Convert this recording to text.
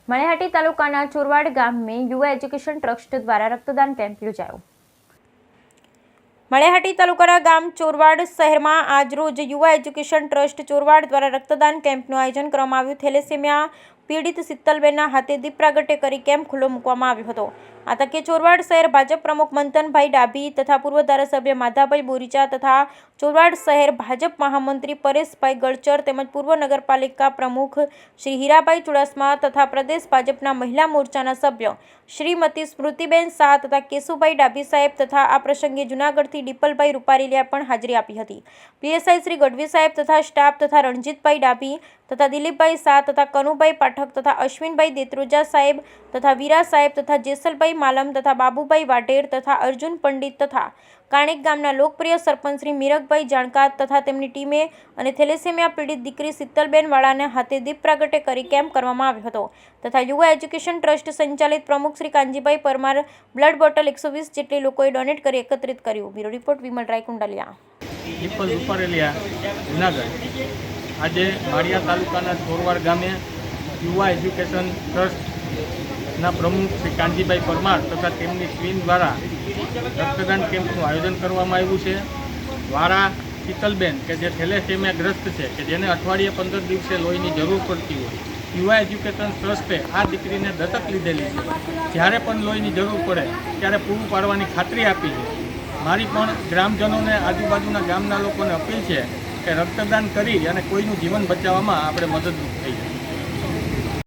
मळेहाटी तालुकाना चोरवाड गाम में युवा एज्युकेशन ट्रस्ट द्वारा रक्तदान केम्प योजायो। मळेहाटी तालुकाना गाम चोरवाड शहर में आज रोज युवा एज्युकेशन ट्रस्ट चोरवाड द्वारा रक्तदान केम्पનું આયોજન કરવામાં આવ્યું। થેલેસેમિયા पीड़ित शीतलबेनના हाथे दीप प्रागट्य करी केम्प खुल्लो मूकवामां આવ્યો હતો। आ तके चोरवाड शहर भाजप प्रमुख मंथनभाई डाभी तथा पूर्व धारासभ्य माधाभाई बोरीचा तथा चोरवाड शहर भाजप महामंत्री परेशभाई गळचर तेमज पूर्व नगरपालिका प्रमुख श्री हीराभाई चुडासमा तथा प्रदेश भाजपना महिला मोर्चाना सभ्य श्रीमती स्मृतिबेन शाह तथा केशुभाई डाभी साहेब तथा आ प्रसंगे जूनागढ़थी दीपलभाई रूपारेलिया पण हाजरी आपी हती। पीएसआई श्री गढ़वी साहेब तथा स्टाफ तथा रणजीतभाई डाभी तथा दिलीपभाई शाह तथा कनुभाई पाठक तथा अश्विनभाई देत्रोजा साहेब तथा वीरा साहेब तथा जेसलभाई मालम तथा बाबूभाई वाढेर तथा अर्जुन पंडित तथा काणेक गामना लोकप्रिय सरपंच श्री मीरकभाई जाणकार तथा तेमनी टीमे अने थेलेसेमिया पीड़ित दीकरी शीतलबेन वाळाने हाथे दीप प्रागट्य करी केम्प करवामां આવ્યો હતો तथा युवा एज्युकेशन ट्रस्ट संचालित प्रमुख श्री कांजीभाई परमार ब्लड बोटल 120 जेटली लोकोए डोनेट करी एकत्रित कर्યું। Bureau report Vimal Raikundaliya Dipal Ruparelia Junagadh. आज माळिया तालुकाना चोरवाड गामे युवा एज्युकेशन ट्रस्टना प्रमुख श्री कांजीभाई परमार तथा तेमनी टीम द्वारा रक्तदान केम्पનું आयोजन करवामां આવ્યું છે। वारा शीतलबेन के जे थेलेसेमियाग्रस्त है कि जेने अठवाडिये 15 दिवसे लोहीनी जरूर पड़ती हो, युवा एज्युकेशन ट्रस्टे आ दीकरीने दत्तक लीधेली है। ज्यारे पण लोहीनी जरूर पड़े त्यारे पूरुं पाडवानी खातरी आपी है। मारी पण ग्रामजनोने आजूबाजूना गामना लोकोने अपील है कि रक्तदान करी अने कोईनुं जीवन बचाववामां आपणे मददरूप थईए।